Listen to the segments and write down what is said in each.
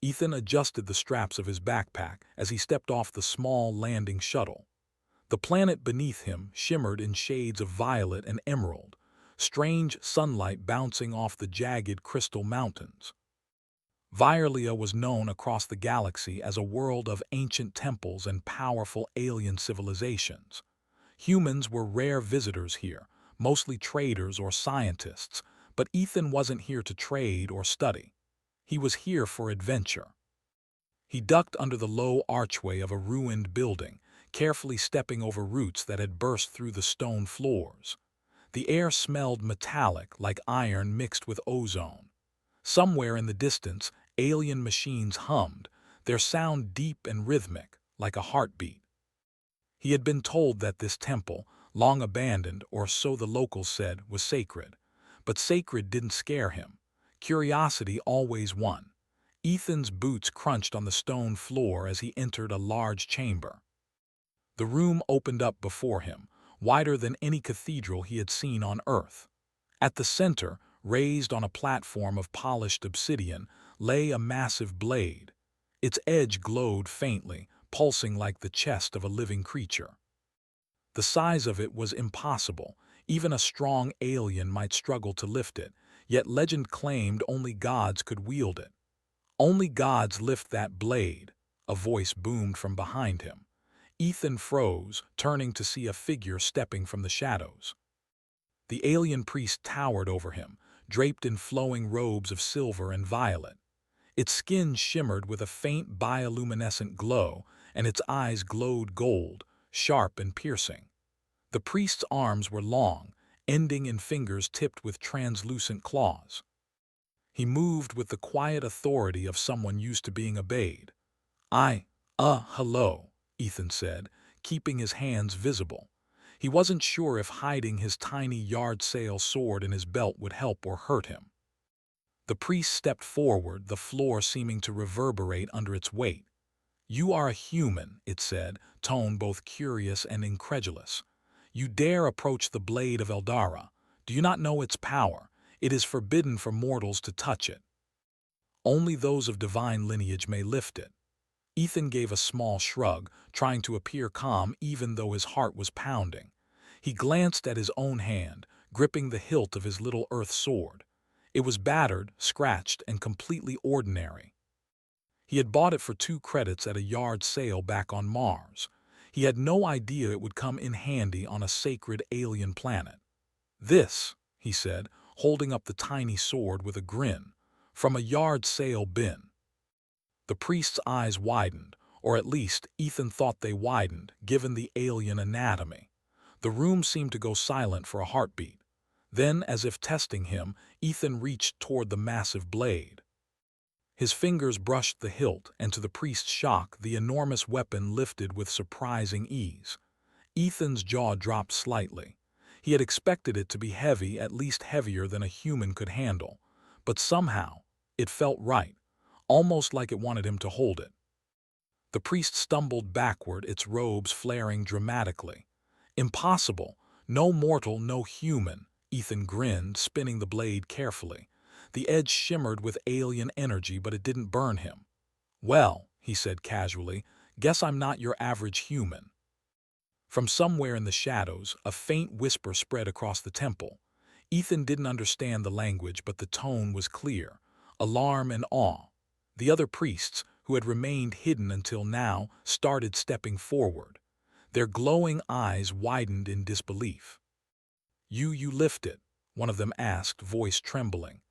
Ethan adjusted the straps of his backpack as he stepped off the small landing shuttle. The planet beneath him shimmered in shades of violet and emerald, strange sunlight bouncing off the jagged crystal mountains. Vyrlia was known across the galaxy as a world of ancient temples and powerful alien civilizations. Humans were rare visitors here, mostly traders or scientists, but Ethan wasn't here to trade or study. He was here for adventure. He ducked under the low archway of a ruined building, carefully stepping over roots that had burst through the stone floors. The air smelled metallic, like iron mixed with ozone. Somewhere in the distance, alien machines hummed, their sound deep and rhythmic, like a heartbeat. He had been told that this temple, long abandoned, or so the locals said, was sacred. But sacred didn't scare him. Curiosity always won. Ethan's boots crunched on the stone floor as he entered a large chamber. The room opened up before him, wider than any cathedral he had seen on Earth. At the center, raised on a platform of polished obsidian, lay a massive blade. Its edge glowed faintly, pulsing like the chest of a living creature. The size of it was impossible. Even a strong alien might struggle to lift it, yet legend claimed only gods could wield it. Only gods lift that blade, a voice boomed from behind him. Ethan froze, turning to see a figure stepping from the shadows. The alien priest towered over him, draped in flowing robes of silver and violet. Its skin shimmered with a faint bioluminescent glow, and its eyes glowed gold, sharp and piercing. The priest's arms were long, ending in fingers tipped with translucent claws. He moved with the quiet authority of someone used to being obeyed. Hello, Ethan said, keeping his hands visible. He wasn't sure if hiding his tiny yard-sale sword in his belt would help or hurt him. The priest stepped forward, the floor seeming to reverberate under its weight. "You are a human," it said, tone both curious and incredulous. "You dare approach the blade of Eldara. Do you not know its power? It is forbidden for mortals to touch it. Only those of divine lineage may lift it." Ethan gave a small shrug, trying to appear calm even though his heart was pounding. He glanced at his own hand, gripping the hilt of his little earth sword. It was battered, scratched, and completely ordinary. He had bought it for 2 credits at a yard sale back on Mars. He had no idea it would come in handy on a sacred alien planet. "This," he said, holding up the tiny sword with a grin, "from a yard sale bin." The priest's eyes widened, or at least Ethan thought they widened, given the alien anatomy. The room seemed to go silent for a heartbeat. Then, as if testing him, Ethan reached toward the massive blade. His fingers brushed the hilt, and to the priest's shock, the enormous weapon lifted with surprising ease. Ethan's jaw dropped slightly. He had expected it to be heavy, at least heavier than a human could handle. But somehow, it felt right, almost like it wanted him to hold it. The priest stumbled backward, its robes flaring dramatically. "Impossible! No mortal, no human," Ethan grinned, spinning the blade carefully. The edge shimmered with alien energy, but it didn't burn him. "Well," he said casually, "guess I'm not your average human." From somewhere in the shadows, a faint whisper spread across the temple. Ethan didn't understand the language, but the tone was clear. Alarm and awe. The other priests, who had remained hidden until now, started stepping forward. Their glowing eyes widened in disbelief. You lift it," one of them asked, voice trembling.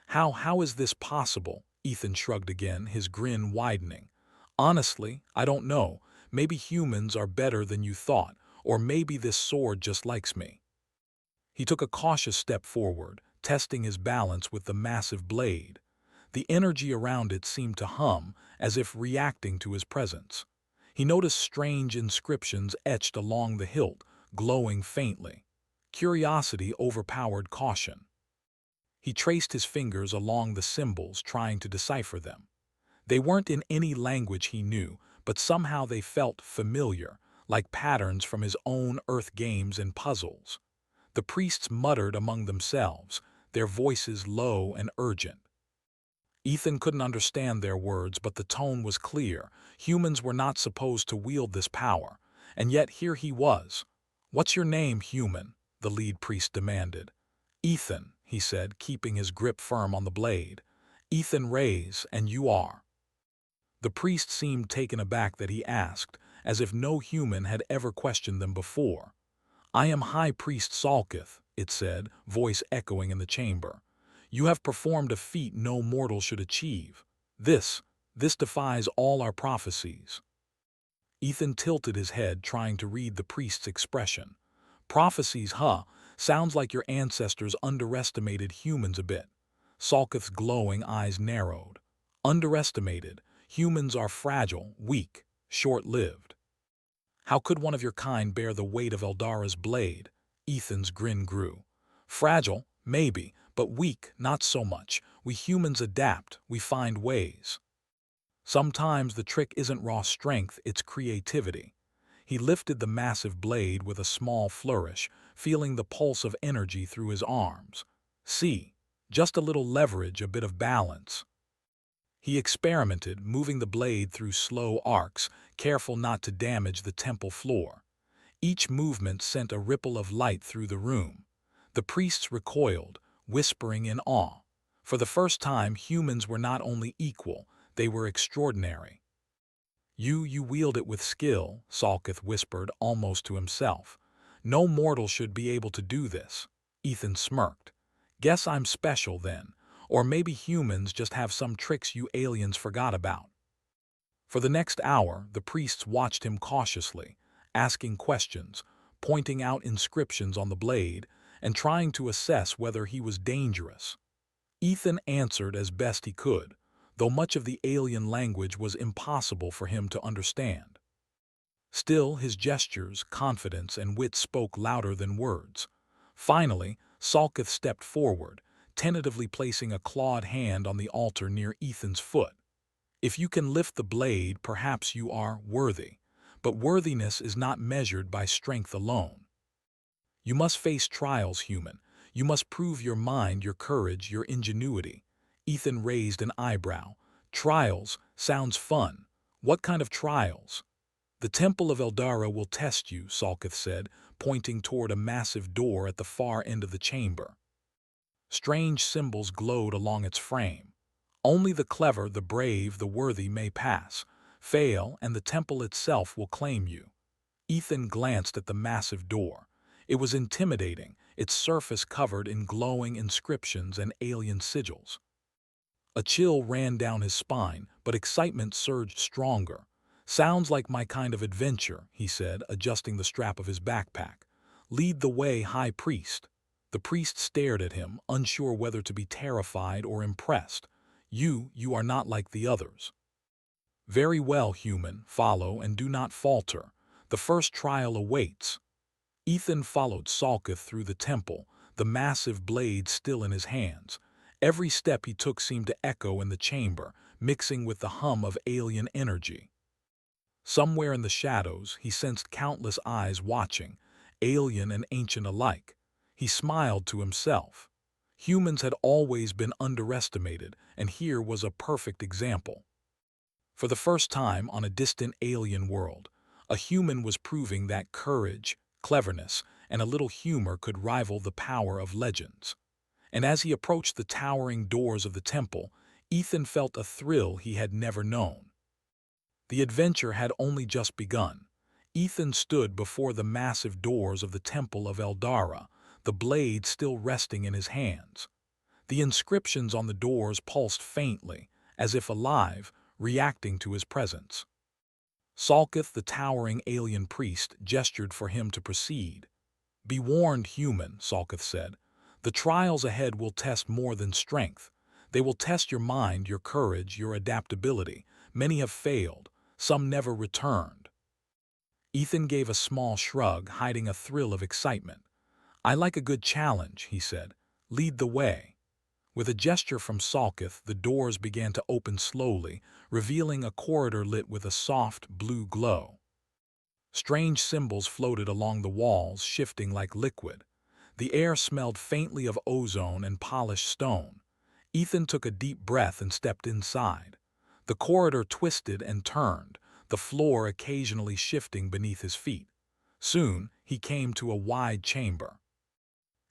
How is this possible?" Ethan shrugged again, his grin widening. "Honestly, I don't know. Maybe humans are better than you thought, or maybe this sword just likes me." He took a cautious step forward, testing his balance with the massive blade. The energy around it seemed to hum, as if reacting to his presence. He noticed strange inscriptions etched along the hilt, glowing faintly. Curiosity overpowered caution. He traced his fingers along the symbols, trying to decipher them. They weren't in any language he knew, but somehow they felt familiar, like patterns from his own Earth games and puzzles. The priests muttered among themselves, their voices low and urgent. Ethan couldn't understand their words, but the tone was clear. Humans were not supposed to wield this power, and yet here he was. "What's your name, human?" the lead priest demanded. "Ethan," he said, keeping his grip firm on the blade. "Ethan Reyes, and you are?" The priest seemed taken aback that he asked, as if no human had ever questioned them before. "I am High Priest Salkith," it said, voice echoing in the chamber. "You have performed a feat no mortal should achieve. This defies all our prophecies." Ethan tilted his head, trying to read the priest's expression. "Prophecies, huh? Sounds like your ancestors underestimated humans a bit." Salkith's glowing eyes narrowed. "Underestimated. Humans are fragile, weak, short-lived." "How could one of your kind bear the weight of Eldara's blade?" Ethan's grin grew. "Fragile, maybe, but weak, not so much. We humans adapt, we find ways. Sometimes the trick isn't raw strength, it's creativity." He lifted the massive blade with a small flourish, feeling the pulse of energy through his arms. "See, just a little leverage, a bit of balance." He experimented, moving the blade through slow arcs, careful not to damage the temple floor. Each movement sent a ripple of light through the room. The priests recoiled, whispering in awe. For the first time, humans were not only equal, they were extraordinary. You wield it with skill," Salkith whispered almost to himself. "No mortal should be able to do this." Ethan smirked. "Guess I'm special then. Or maybe humans just have some tricks you aliens forgot about." For the next hour, the priests watched him cautiously, asking questions, pointing out inscriptions on the blade, and trying to assess whether he was dangerous. Ethan answered as best he could, though much of the alien language was impossible for him to understand. Still, his gestures, confidence, and wit spoke louder than words. Finally, Salkith stepped forward, tentatively placing a clawed hand on the altar near Ethan's foot. "If you can lift the blade, perhaps you are worthy. But worthiness is not measured by strength alone. You must face trials, human. You must prove your mind, your courage, your ingenuity." Ethan raised an eyebrow. "Trials sounds fun. What kind of trials?" "The Temple of Eldara will test you," Salkith said, pointing toward a massive door at the far end of the chamber. Strange symbols glowed along its frame. "Only the clever, the brave, the worthy may pass. Fail, and the temple itself will claim you." Ethan glanced at the massive door. It was intimidating, its surface covered in glowing inscriptions and alien sigils. A chill ran down his spine, but excitement surged stronger. "Sounds like my kind of adventure," he said, adjusting the strap of his backpack. "Lead the way, High Priest." The priest stared at him, unsure whether to be terrified or impressed. You are not like the others." "Very well, human, follow and do not falter. The first trial awaits." Ethan followed Salkith through the temple, the massive blade still in his hands. Every step he took seemed to echo in the chamber, mixing with the hum of alien energy. Somewhere in the shadows, he sensed countless eyes watching, alien and ancient alike. He smiled to himself. Humans had always been underestimated, and here was a perfect example. For the first time on a distant alien world, a human was proving that courage, cleverness, and a little humor could rival the power of legends. And as he approached the towering doors of the temple, Ethan felt a thrill he had never known. The adventure had only just begun. Ethan stood before the massive doors of the Temple of Eldara, the blade still resting in his hands. The inscriptions on the doors pulsed faintly, as if alive, reacting to his presence. Salkith, the towering alien priest, gestured for him to proceed. "Be warned, human," Salkith said. "The trials ahead will test more than strength. They will test your mind, your courage, your adaptability. Many have failed. Some never returned." Ethan gave a small shrug, hiding a thrill of excitement. "I like a good challenge," he said. "Lead the way." With a gesture from Salkith, the doors began to open slowly, revealing a corridor lit with a soft, blue glow. Strange symbols floated along the walls, shifting like liquid. The air smelled faintly of ozone and polished stone. Ethan took a deep breath and stepped inside. The corridor twisted and turned, the floor occasionally shifting beneath his feet. Soon, he came to a wide chamber.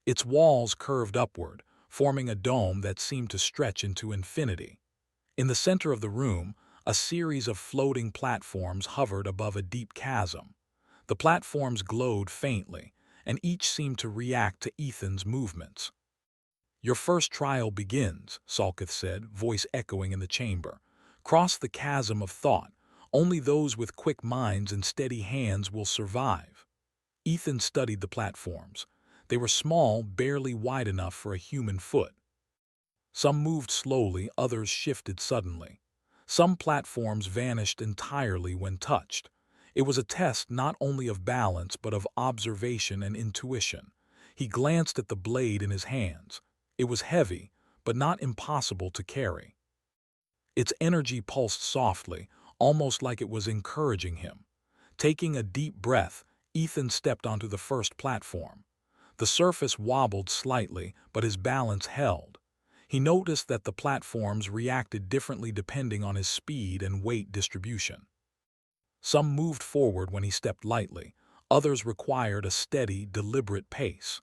Its walls curved upward, forming a dome that seemed to stretch into infinity. In the center of the room, a series of floating platforms hovered above a deep chasm. The platforms glowed faintly, and each seemed to react to Ethan's movements. "Your first trial begins," Salkith said, voice echoing in the chamber. "Cross the chasm of thought. Only those with quick minds and steady hands will survive." Ethan studied the platforms. They were small, barely wide enough for a human foot. Some moved slowly, others shifted suddenly. Some platforms vanished entirely when touched. It was a test not only of balance but of observation and intuition. He glanced at the blade in his hands. It was heavy, but not impossible to carry. Its energy pulsed softly, almost like it was encouraging him. Taking a deep breath, Ethan stepped onto the first platform. The surface wobbled slightly, but his balance held. He noticed that the platforms reacted differently depending on his speed and weight distribution. Some moved forward when he stepped lightly, others required a steady, deliberate pace.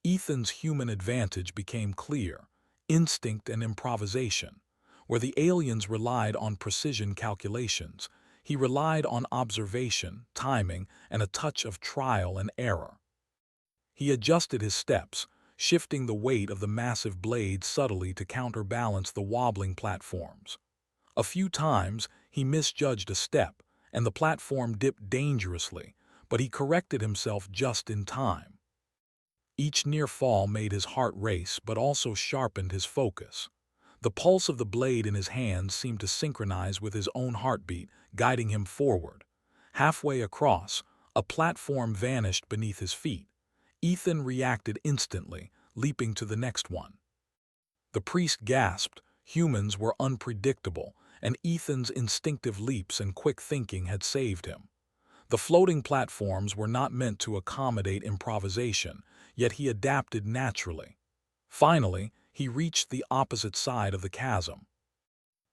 Ethan's human advantage became clear: instinct and improvisation. Where the aliens relied on precision calculations, he relied on observation, timing, and a touch of trial and error. He adjusted his steps, shifting the weight of the massive blade subtly to counterbalance the wobbling platforms. A few times, he misjudged a step, and the platform dipped dangerously, but he corrected himself just in time. Each near fall made his heart race but also sharpened his focus. The pulse of the blade in his hands seemed to synchronize with his own heartbeat, guiding him forward. Halfway across, a platform vanished beneath his feet. Ethan reacted instantly, leaping to the next one. The priest gasped. Humans were unpredictable, and Ethan's instinctive leaps and quick thinking had saved him. The floating platforms were not meant to accommodate improvisation, yet he adapted naturally. Finally, he reached the opposite side of the chasm.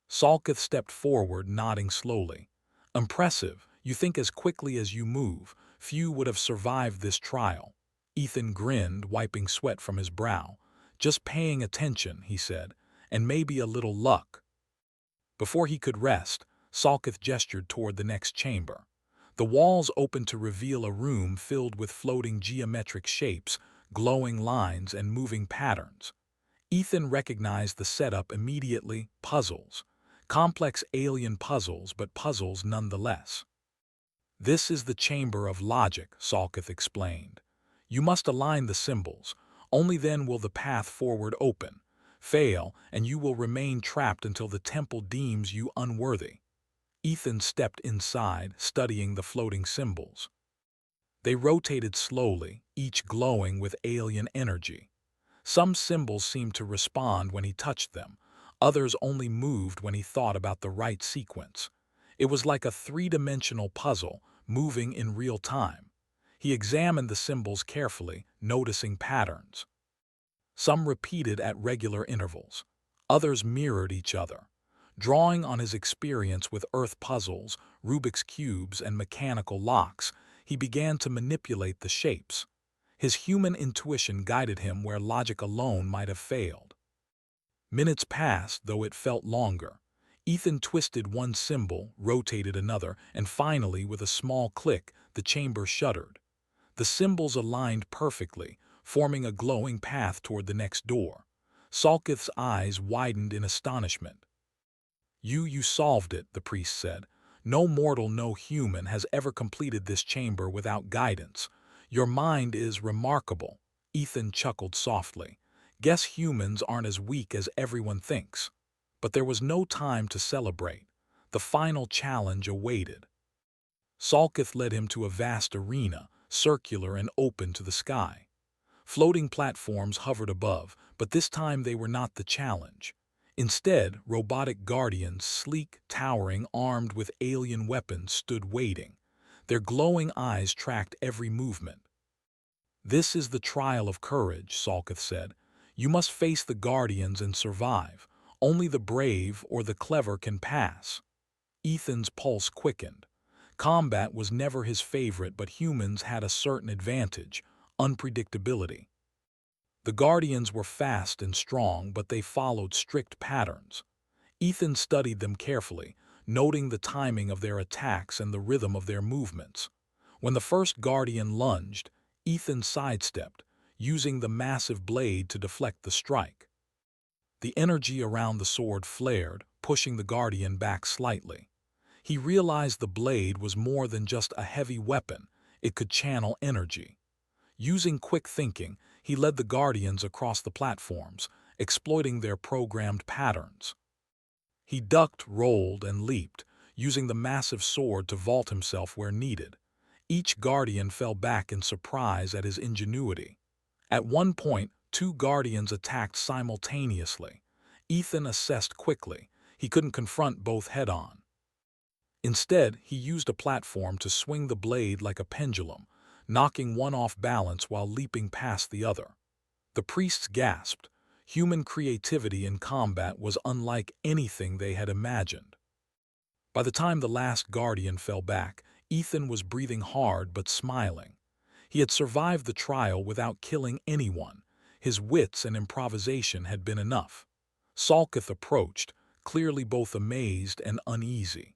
Salkith stepped forward, nodding slowly. "Impressive. You think as quickly as you move. Few would have survived this trial." Ethan grinned, wiping sweat from his brow. "Just paying attention," he said, "and maybe a little luck." Before he could rest, Salkith gestured toward the next chamber. The walls opened to reveal a room filled with floating geometric shapes, glowing lines, and moving patterns. Ethan recognized the setup immediately: puzzles. Complex alien puzzles, but puzzles nonetheless. "This is the chamber of logic," Salkith explained. "You must align the symbols. Only then will the path forward open. Fail, and you will remain trapped until the temple deems you unworthy." Ethan stepped inside, studying the floating symbols. They rotated slowly, each glowing with alien energy. Some symbols seemed to respond when he touched them. Others only moved when he thought about the right sequence. It was like a three-dimensional puzzle, moving in real time. He examined the symbols carefully, noticing patterns. Some repeated at regular intervals. Others mirrored each other. Drawing on his experience with Earth puzzles, Rubik's cubes, and mechanical locks, he began to manipulate the shapes. His human intuition guided him where logic alone might have failed. Minutes passed, though it felt longer. Ethan twisted one symbol, rotated another, and finally, with a small click, the chamber shuddered. The symbols aligned perfectly, forming a glowing path toward the next door. Salkith's eyes widened in astonishment. You solved it," the priest said. "No mortal, no human, has ever completed this chamber without guidance. Your mind is remarkable." Ethan chuckled softly. "Guess humans aren't as weak as everyone thinks." But there was no time to celebrate. The final challenge awaited. Salkith led him to a vast arena, circular and open to the sky. Floating platforms hovered above, but this time they were not the challenge. Instead, robotic guardians, sleek, towering, armed with alien weapons, stood waiting. Their glowing eyes tracked every movement. "This is the trial of courage," Salkith said. You must face the Guardians and survive. Only the brave or the clever can pass. Ethan's pulse quickened. Combat was never his favorite, but humans had a certain advantage: unpredictability. The Guardians were fast and strong, but they followed strict patterns. Ethan studied them carefully, noting the timing of their attacks and the rhythm of their movements. When the first Guardian lunged, Ethan sidestepped, using the massive blade to deflect the strike. The energy around the sword flared, pushing the Guardian back slightly. He realized the blade was more than just a heavy weapon; it could channel energy. Using quick thinking, he led the Guardians across the platforms, exploiting their programmed patterns. He ducked, rolled, and leaped, using the massive sword to vault himself where needed. Each Guardian fell back in surprise at his ingenuity. At one point, two Guardians attacked simultaneously. Ethan assessed quickly. He couldn't confront both head-on. Instead, he used a platform to swing the blade like a pendulum, knocking one off balance while leaping past the other. The priests gasped. Human creativity in combat was unlike anything they had imagined. By the time the last Guardian fell back, Ethan was breathing hard but smiling. He had survived the trial without killing anyone. His wits and improvisation had been enough. Salkith approached, clearly both amazed and uneasy.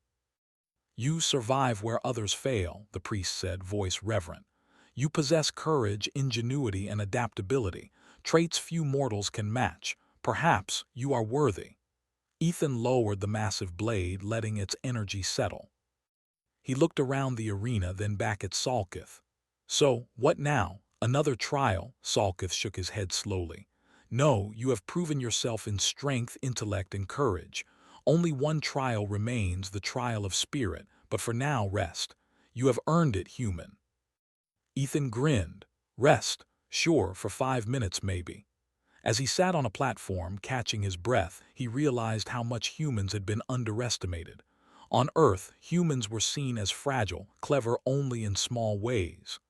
"You survive where others fail," the priest said, voice reverent. "You possess courage, ingenuity, and adaptability, traits few mortals can match. Perhaps you are worthy." Ethan lowered the massive blade, letting its energy settle. He looked around the arena, then back at Salkith. "So, what now? Another trial?" Salkith shook his head slowly. "No, you have proven yourself in strength, intellect, and courage. Only one trial remains, the trial of spirit, but for now, rest. You have earned it, human." Ethan grinned. Rest? Sure, for 5 minutes maybe. As he sat on a platform, catching his breath, he realized how much humans had been underestimated. On Earth, humans were seen as fragile, clever only in small ways.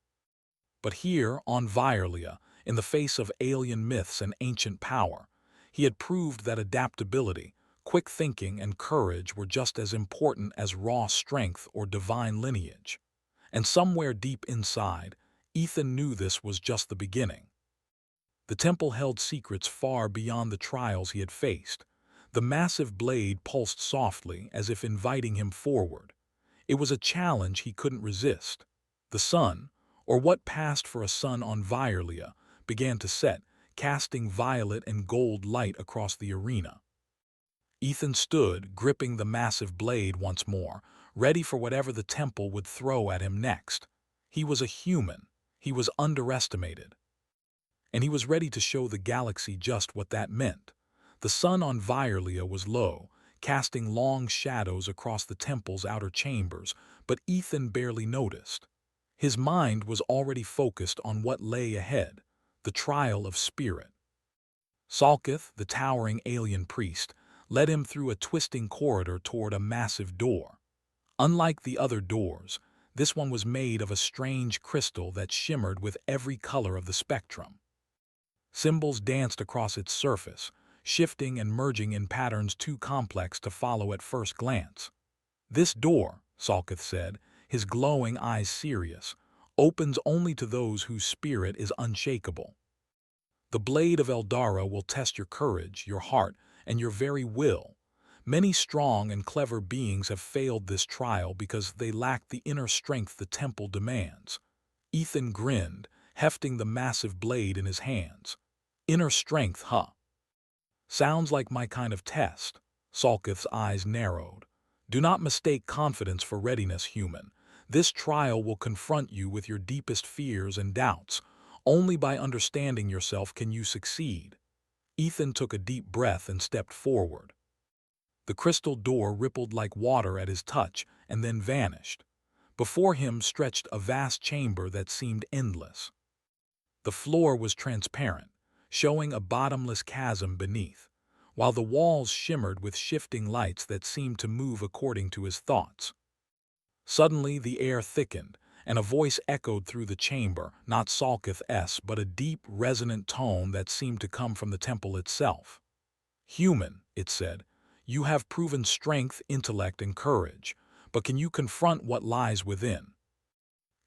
But here, on Virlia, in the face of alien myths and ancient power, he had proved that adaptability, quick thinking, and courage were just as important as raw strength or divine lineage. And somewhere deep inside, Ethan knew this was just the beginning. The temple held secrets far beyond the trials he had faced. The massive blade pulsed softly, as if inviting him forward. It was a challenge he couldn't resist. The sun, or what passed for a sun on Virlia, began to set, casting violet and gold light across the arena. Ethan stood, gripping the massive blade once more, ready for whatever the temple would throw at him next. He was a human. He was underestimated. And he was ready to show the galaxy just what that meant. The sun on Virlia was low, casting long shadows across the temple's outer chambers, but Ethan barely noticed. His mind was already focused on what lay ahead, the trial of spirit. Salkith, the towering alien priest, led him through a twisting corridor toward a massive door. Unlike the other doors, this one was made of a strange crystal that shimmered with every color of the spectrum. Symbols danced across its surface, shifting and merging in patterns too complex to follow at first glance. "This door," Salkith said, his glowing eyes serious, "opens only to those whose spirit is unshakable. The blade of Eldara will test your courage, your heart, and your very will. Many strong and clever beings have failed this trial because they lack the inner strength the temple demands." Ethan grinned, hefting the massive blade in his hands. "Inner strength, huh? Sounds like my kind of test." Salkith's eyes narrowed. "Do not mistake confidence for readiness, human. This trial will confront you with your deepest fears and doubts. Only by understanding yourself can you succeed." Ethan took a deep breath and stepped forward. The crystal door rippled like water at his touch and then vanished. Before him stretched a vast chamber that seemed endless. The floor was transparent, showing a bottomless chasm beneath, while the walls shimmered with shifting lights that seemed to move according to his thoughts. Suddenly the air thickened, and a voice echoed through the chamber, not Salkith's, but a deep, resonant tone that seemed to come from the temple itself. "Human," it said, "you have proven strength, intellect, and courage, but can you confront what lies within?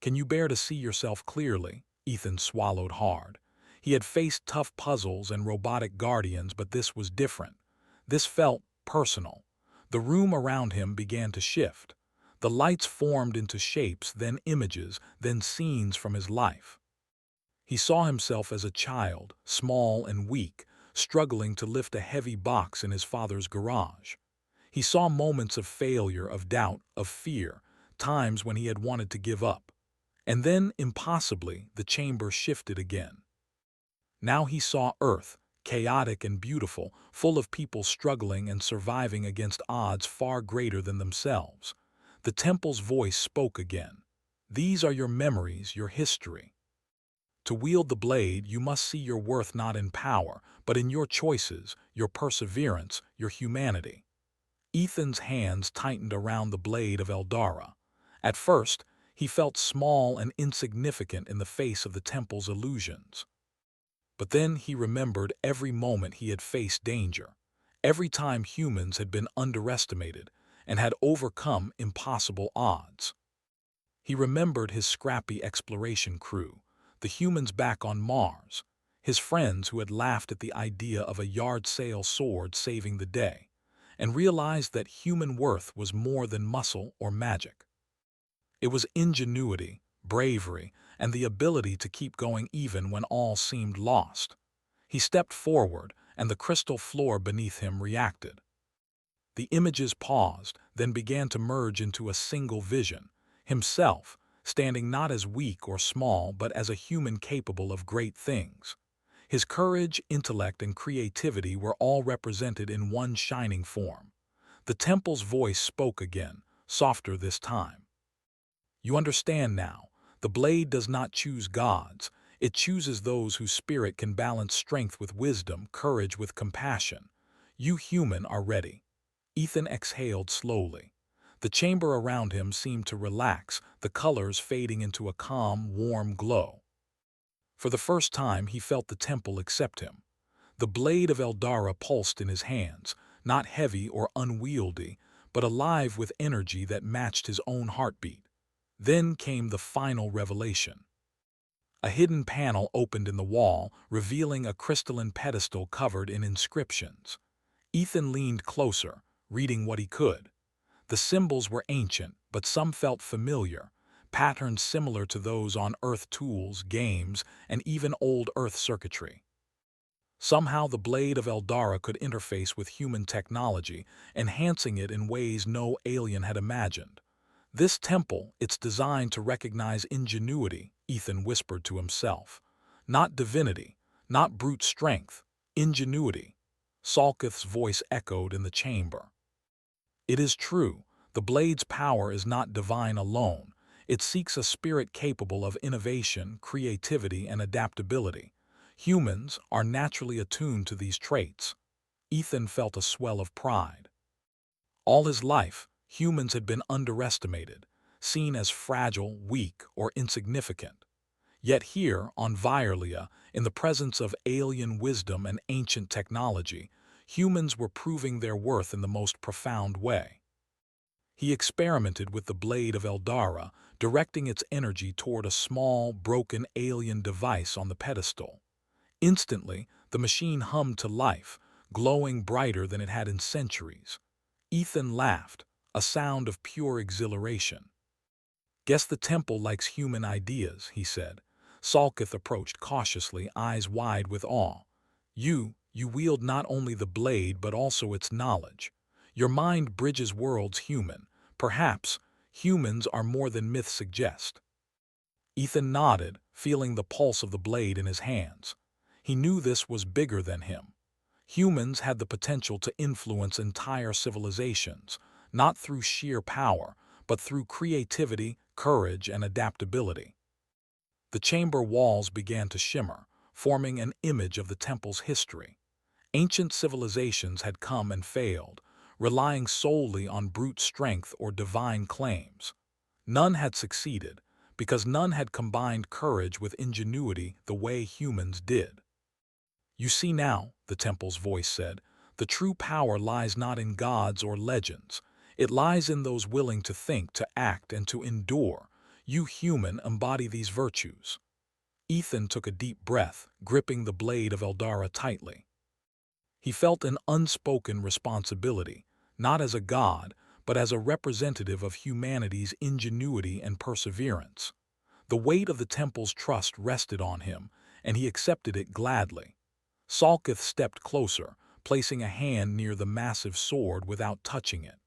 Can you bear to see yourself clearly?" Ethan swallowed hard. He had faced tough puzzles and robotic guardians, but this was different. This felt personal. The room around him began to shift. The lights formed into shapes, then images, then scenes from his life. He saw himself as a child, small and weak, struggling to lift a heavy box in his father's garage. He saw moments of failure, of doubt, of fear, times when he had wanted to give up. And then, impossibly, the chamber shifted again. Now he saw Earth, chaotic and beautiful, full of people struggling and surviving against odds far greater than themselves. The temple's voice spoke again. "These are your memories, your history. To wield the blade, you must see your worth not in power, but in your choices, your perseverance, your humanity." Ethan's hands tightened around the blade of Eldara. At first, he felt small and insignificant in the face of the temple's illusions. But then he remembered every moment he had faced danger, every time humans had been underestimated and had overcome impossible odds. He remembered his scrappy exploration crew, the humans back on Mars, his friends who had laughed at the idea of a yard-sale sword saving the day, and realized that human worth was more than muscle or magic. It was ingenuity, bravery, and the ability to keep going even when all seemed lost. He stepped forward, and the crystal floor beneath him reacted. The images paused, then began to merge into a single vision, himself, standing not as weak or small but as a human capable of great things. His courage, intellect, and creativity were all represented in one shining form. The temple's voice spoke again, softer this time. "You understand now. The blade does not choose gods. It chooses those whose spirit can balance strength with wisdom, courage with compassion. You human are ready." Ethan exhaled slowly. The chamber around him seemed to relax, the colors fading into a calm, warm glow. For the first time he felt the temple accept him. The blade of Eldara pulsed in his hands, not heavy or unwieldy, but alive with energy that matched his own heartbeat. Then came the final revelation. A hidden panel opened in the wall, revealing a crystalline pedestal covered in inscriptions. Ethan leaned closer, reading what he could. The symbols were ancient, but some felt familiar, patterns similar to those on Earth tools, games, and even old Earth circuitry. Somehow the blade of Eldara could interface with human technology, enhancing it in ways no alien had imagined. "This temple, it's designed to recognize ingenuity," Ethan whispered to himself. "Not divinity, not brute strength, ingenuity." Salkith's voice echoed in the chamber. "It is true, the blade's power is not divine alone. It seeks a spirit capable of innovation, creativity, and adaptability. Humans are naturally attuned to these traits." Ethan felt a swell of pride. All his life, humans had been underestimated, seen as fragile, weak, or insignificant. Yet here, on Virlia, in the presence of alien wisdom and ancient technology, humans were proving their worth in the most profound way. He experimented with the blade of Eldara, directing its energy toward a small, broken alien device on the pedestal. Instantly, the machine hummed to life, glowing brighter than it had in centuries. Ethan laughed, a sound of pure exhilaration. "Guess the temple likes human ideas," he said. Salkith approached cautiously, eyes wide with awe. You wield not only the blade but also its knowledge. Your mind bridges worlds human. Perhaps humans are more than myths suggest." Ethan nodded, feeling the pulse of the blade in his hands. He knew this was bigger than him. Humans had the potential to influence entire civilizations, not through sheer power, but through creativity, courage, and adaptability. The chamber walls began to shimmer, forming an image of the temple's history. Ancient civilizations had come and failed, relying solely on brute strength or divine claims. None had succeeded. because none had combined courage with ingenuity the way humans did. "You see now," the temple's voice said, "the true power lies not in gods or legends. It lies in those willing to think, to act, and to endure. You human embody these virtues." Ethan took a deep breath, gripping the blade of Eldara tightly. He felt an unspoken responsibility, not as a god, but as a representative of humanity's ingenuity and perseverance. The weight of the temple's trust rested on him, and he accepted it gladly. Salkith stepped closer, placing a hand near the massive sword without touching it.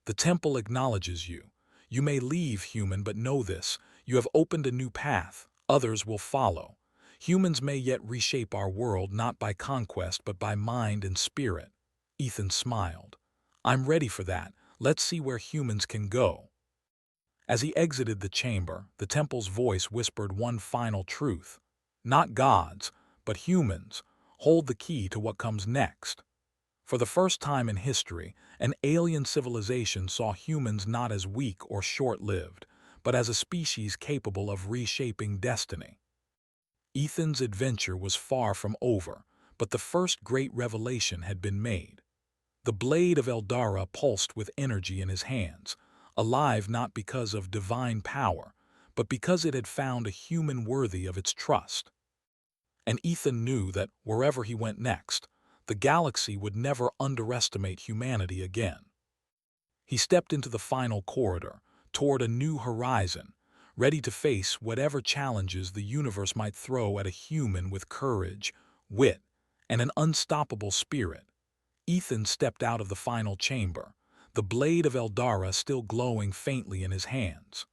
"The temple acknowledges you. You may leave, human, but know this: you have opened a new path. Others will follow. Humans may yet reshape our world not by conquest but by mind and spirit." Ethan smiled. "I'm ready for that. Let's see where humans can go." As he exited the chamber, the temple's voice whispered one final truth. Not gods, but humans, hold the key to what comes next. For the first time in history, an alien civilization saw humans not as weak or short-lived, but as a species capable of reshaping destiny. Ethan's adventure was far from over, but the first great revelation had been made. The blade of Eldara pulsed with energy in his hands, alive not because of divine power, but because it had found a human worthy of its trust. And Ethan knew that wherever he went next, the galaxy would never underestimate humanity again. He stepped into the final corridor, toward a new horizon, ready to face whatever challenges the universe might throw at a human with courage, wit, and an unstoppable spirit. Ethan stepped out of the final chamber, the blade of Eldara still glowing faintly in his hands.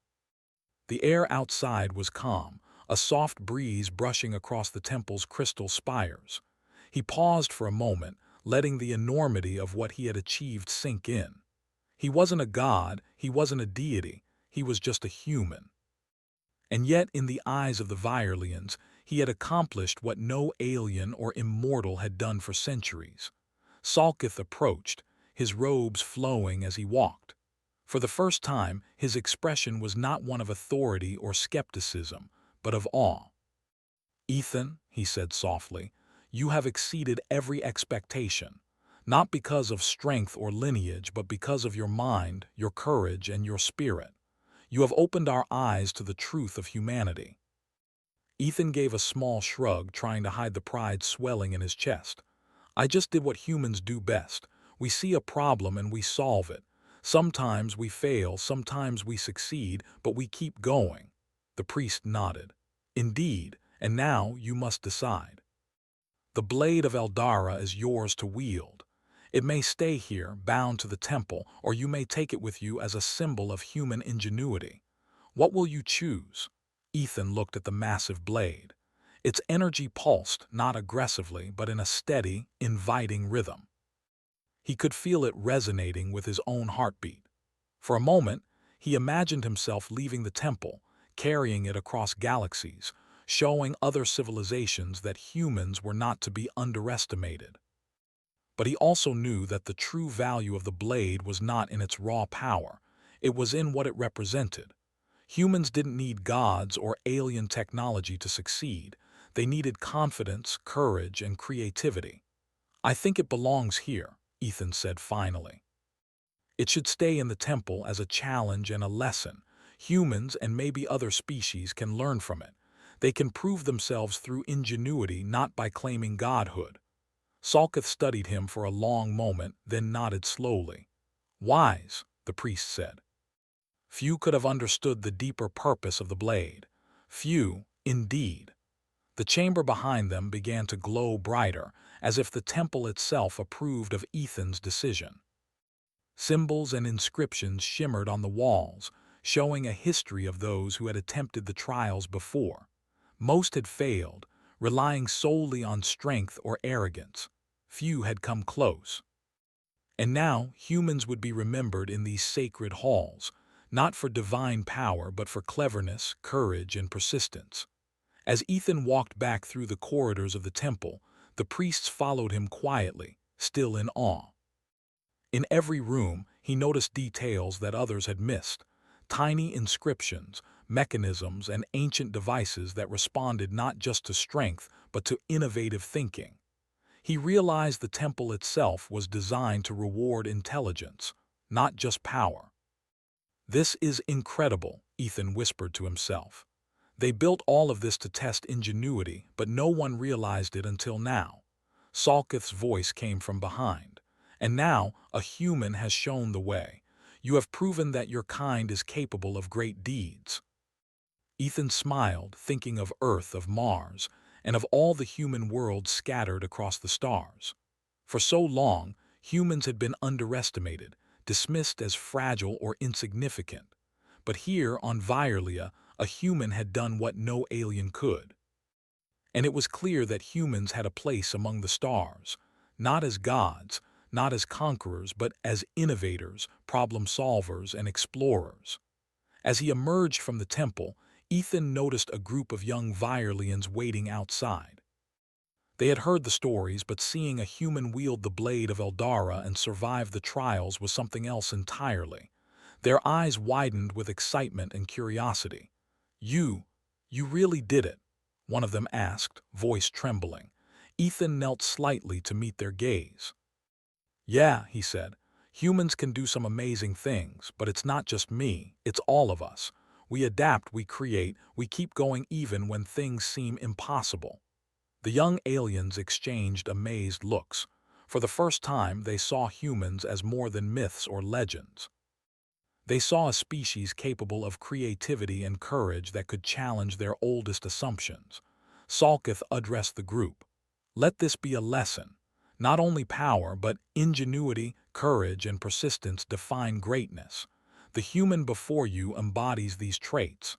The air outside was calm, a soft breeze brushing across the temple's crystal spires. He paused for a moment, letting the enormity of what he had achieved sink in. He wasn't a god, he wasn't a deity, he was just a human. And yet, in the eyes of the Virelians, he had accomplished what no alien or immortal had done for centuries. Salkith approached, his robes flowing as he walked. For the first time, his expression was not one of authority or skepticism, but of awe. "Ethan," he said softly, "you have exceeded every expectation, not because of strength or lineage, but because of your mind, your courage, and your spirit. You have opened our eyes to the truth of humanity." Ethan gave a small shrug, trying to hide the pride swelling in his chest. "I just did what humans do best. We see a problem and we solve it. Sometimes we fail, sometimes we succeed, but we keep going." The priest nodded. "Indeed, and now you must decide. The blade of Eldara is yours to wield. It may stay here, bound to the temple, or you may take it with you as a symbol of human ingenuity. What will you choose?" Ethan looked at the massive blade. Its energy pulsed, not aggressively, but in a steady, inviting rhythm. He could feel it resonating with his own heartbeat. For a moment, he imagined himself leaving the temple, carrying it across galaxies, showing other civilizations that humans were not to be underestimated. But he also knew that the true value of the blade was not in its raw power, it was in what it represented. Humans didn't need gods or alien technology to succeed, they needed confidence, courage, and creativity. "I think it belongs here," Ethan said finally. "It should stay in the temple as a challenge and a lesson. Humans and maybe other species can learn from it. They can prove themselves through ingenuity, not by claiming godhood." Salkith studied him for a long moment, then nodded slowly. "Wise," the priest said. Few could have understood the deeper purpose of the blade. Few, indeed. The chamber behind them began to glow brighter, as if the temple itself approved of Ethan's decision. Symbols and inscriptions shimmered on the walls, showing a history of those who had attempted the trials before. Most had failed, relying solely on strength or arrogance. Few had come close. And now humans would be remembered in these sacred halls, not for divine power but for cleverness, courage, and persistence. As Ethan walked back through the corridors of the temple, the priests followed him quietly, still in awe. In every room, he noticed details that others had missed: tiny inscriptions, mechanisms, and ancient devices that responded not just to strength, but to innovative thinking. He realized the temple itself was designed to reward intelligence, not just power. "This is incredible," Ethan whispered to himself. "They built all of this to test ingenuity, but no one realized it until now." Salkith's voice came from behind. "And now, a human has shown the way. You have proven that your kind is capable of great deeds." Ethan smiled, thinking of Earth, of Mars, and of all the human worlds scattered across the stars. For so long, humans had been underestimated, dismissed as fragile or insignificant. But here on Virlia, a human had done what no alien could. And it was clear that humans had a place among the stars, not as gods, not as conquerors, but as innovators, problem solvers, and explorers. As he emerged from the temple, Ethan noticed a group of young Virlians waiting outside. They had heard the stories, but seeing a human wield the blade of Eldara and survive the trials was something else entirely. Their eyes widened with excitement and curiosity. You really did it," one of them asked, voice trembling. Ethan knelt slightly to meet their gaze. "Yeah," he said, "humans can do some amazing things, but it's not just me, it's all of us. We adapt, we create, we keep going even when things seem impossible." The young aliens exchanged amazed looks. For the first time, they saw humans as more than myths or legends. They saw a species capable of creativity and courage that could challenge their oldest assumptions. Salkith addressed the group. "Let this be a lesson. Not only power, but ingenuity, courage, and persistence define greatness. The human before you embodies these traits.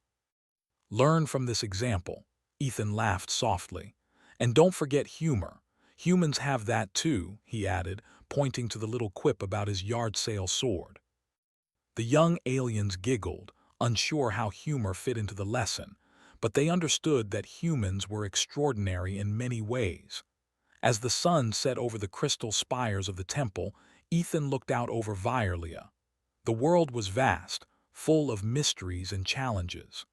Learn from this example." Ethan laughed softly. "And don't forget humor. Humans have that too," he added, pointing to the little quip about his yard sale sword. The young aliens giggled, unsure how humor fit into the lesson, but they understood that humans were extraordinary in many ways. As the sun set over the crystal spires of the temple, Ethan looked out over Virlia. The world was vast, full of mysteries and challenges.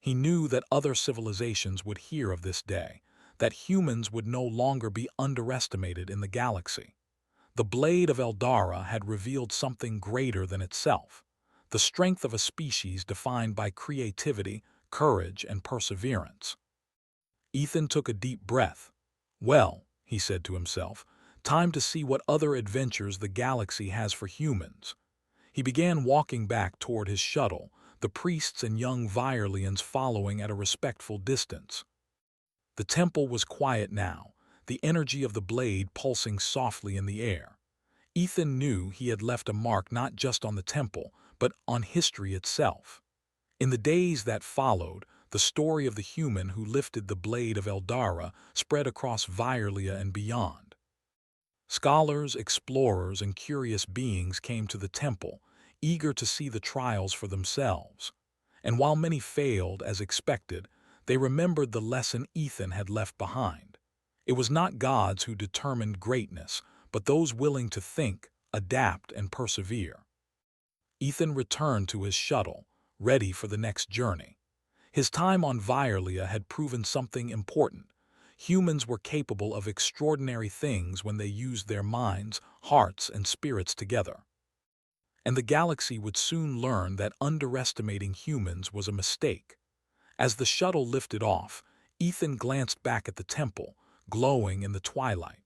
He knew that other civilizations would hear of this day, that humans would no longer be underestimated in the galaxy. The blade of Eldara had revealed something greater than itself, the strength of a species defined by creativity, courage, and perseverance. Ethan took a deep breath. "Well," he said to himself, "time to see what other adventures the galaxy has for humans." He began walking back toward his shuttle, the priests and young Virlians following at a respectful distance. The temple was quiet now, the energy of the blade pulsing softly in the air. Ethan knew he had left a mark not just on the temple, but on history itself. In the days that followed, the story of the human who lifted the blade of Eldara spread across Virlia and beyond. Scholars, explorers, and curious beings came to the temple, eager to see the trials for themselves. And while many failed, as expected, they remembered the lesson Ethan had left behind. It was not gods who determined greatness, but those willing to think, adapt, and persevere. Ethan returned to his shuttle, ready for the next journey. His time on Virlia had proven something important. Humans were capable of extraordinary things when they used their minds, hearts, and spirits together. And the galaxy would soon learn that underestimating humans was a mistake. As the shuttle lifted off, Ethan glanced back at the temple, glowing in the twilight.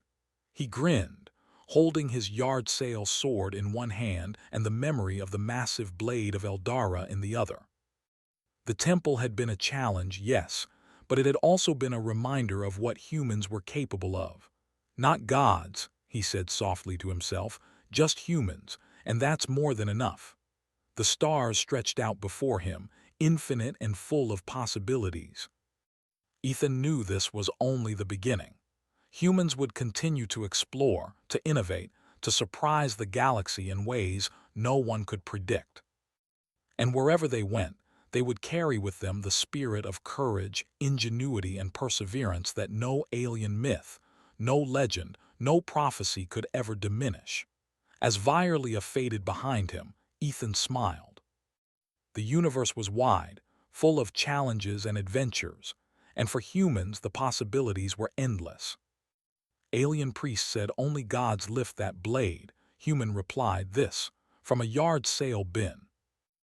He grinned, holding his yard sale sword in one hand and the memory of the massive blade of Eldara in the other. The temple had been a challenge, yes, but it had also been a reminder of what humans were capable of. "Not gods," he said softly to himself, "just humans, and that's more than enough." The stars stretched out before him, infinite and full of possibilities. Ethan knew this was only the beginning. Humans would continue to explore, to innovate, to surprise the galaxy in ways no one could predict. And wherever they went, they would carry with them the spirit of courage, ingenuity, and perseverance that no alien myth, no legend, no prophecy could ever diminish. As Virlia faded behind him, Ethan smiled. The universe was wide, full of challenges and adventures, and for humans the possibilities were endless. Alien priest said only gods lift that blade. Human replied this, from a yard sale bin.